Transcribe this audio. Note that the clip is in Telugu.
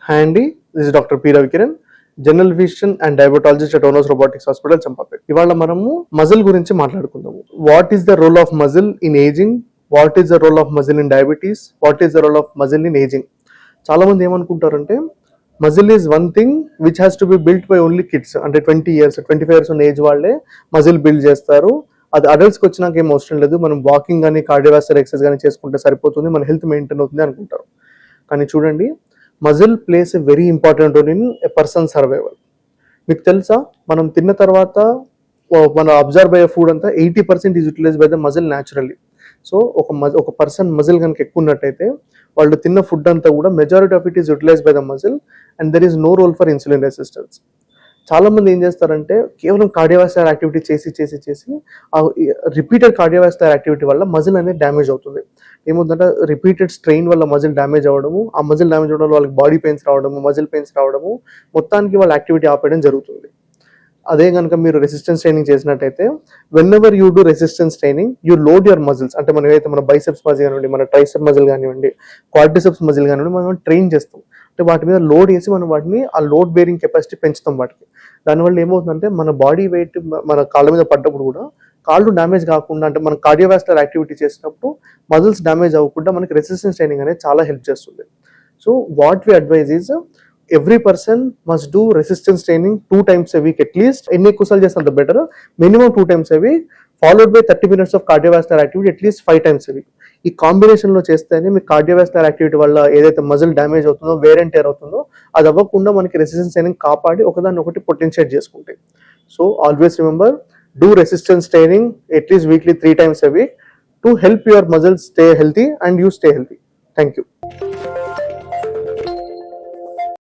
హాయ్ అండి, this is doctor P Ravikiran, general physician and diabetologist at Onos robotics hospital Champapet. ఇవాళ మనము మజిల్ గురించి మాట్లాడుకుందాము. What is the role of muscle in ageing, what is the role of muscle in diabetes, what is the role of muscle in ageing. చాలా మంది ఏమనుకుంటారంటే muscle is one thing which has to be built by only kids, అంటే 20 years 25 years ఉన్న ఏజ్ వాళ్ళే మజిల్ బిల్డ్ చేస్తారు. అది అడల్ట్స్కి వచ్చినాక ఏం అవసరం లేదు, మనం వాకింగ్ కానీ కార్డియోవాస్కులర్ ఎక్సర్సైజ్ కానీ చేసుకుంటే సరిపోతుంది, మన హెల్త్ మెయింటైన్ అవుతుంది అనుకుంటారు. కానీ చూడండి, muscle plays a very important role in a person survival. మీకు తెలుసా, మనం తిన్న తర్వాత మనం అబ్జర్వ్ అయ్యే ఫుడ్ అంతా 80% is utilize by the muscle naturally. So ఒక పర్సన్ మజిల్ కనుక ఎక్కువ ఉన్నట్టయితే వాళ్ళు తిన్న ఫుడ్ అంతా కూడా majority of it is utilize by the muscle and there is no role for insulin resistance. చాలా మంది ఏం చేస్తారంటే కేవలం కార్డియోవాస్కులర్ యాక్టివిటీ చేసి ఆ రిపీటెడ్ కార్డియోవాస్కులర్ యాక్టివిటీ వల్ల మజిల్ అనేది డ్యామేజ్ అవుతుంది. ఏముందంటే రిపీటెడ్ స్ట్రెయిన్ వల్ల మజిల్ డ్యామేజ్ అవ్వడము, ఆ మజిల్ డ్యామేజ్ అవ్వడం వల్ల వాళ్ళకి బాడీ పెయిన్స్ రావడము, మజిల్ పెయిన్స్ రావడము, మొత్తానికి వాళ్ళ యాక్టివిటీ ఆపేయడం జరుగుతుంది. అదే కనుక మీరు రెసిస్టెన్స్ ట్రైనింగ్ చేసినట్టయితే, when ever you do resistance training you load your muscles. అంటే మనం ఏదైతే మన బైసెప్స్ మజిల్ కానివ్వండి, మన ట్రైసెప్ మజిల్ కానివ్వండి, క్వాడ్రిసెప్స్ మజిల్ కానివ్వండి, మనం ట్రైన్ చేస్తాం. అంటే వాటి మీద లోడ్ వేసి మనం వాటిని ఆ లోడ్ బేరింగ్ కెపాసిటీ పెంచుతాం వాటికి. దానివల్ల ఏమవుతుందంటే మన బాడీ వెయిట్ మన కాళ్ళ మీద పడ్డప్పుడు కూడా కాళ్ళు డ్యామేజ్ కాకుండా, అంటే మనం కార్డియోవాస్కులర్ యాక్టివిటీ చేసినప్పుడు మజిల్స్ డ్యామేజ్ అవ్వకుండా మనకి రెసిస్టెన్స్ ట్రైనింగ్ అనేది చాలా హెల్ప్ చేస్తుంది. So what we advise is every person must do resistance training 2 times a week at least. ఎన్ని ఎక్కువసార్లు చేస్తే అంత better. Minimum 2 times a week followed by 30 minutes of cardiovascular activity at least 5 times a week. ఈ కాంబినేషన్ లో చేస్తేనే మీ కార్డియోవాస్కులర్ యాక్టివిటీ వల్ల ఏదైతే మజిల్ డ్యామేజ్ అవుతుందో, వేర్ అండ్ టేర్ అవుతుందో, అది అవ్వకుండా మనకి రెసిస్టెన్స్ ట్రైనింగ్ కాపాడి ఒకదాన్ని ఒకటి పొటెన్షియేట్ చేసుకుంటాయి. So always remember, do resistance training at least weekly 3 times a week to help your muscles stay healthy and you stay healthy. Thank you.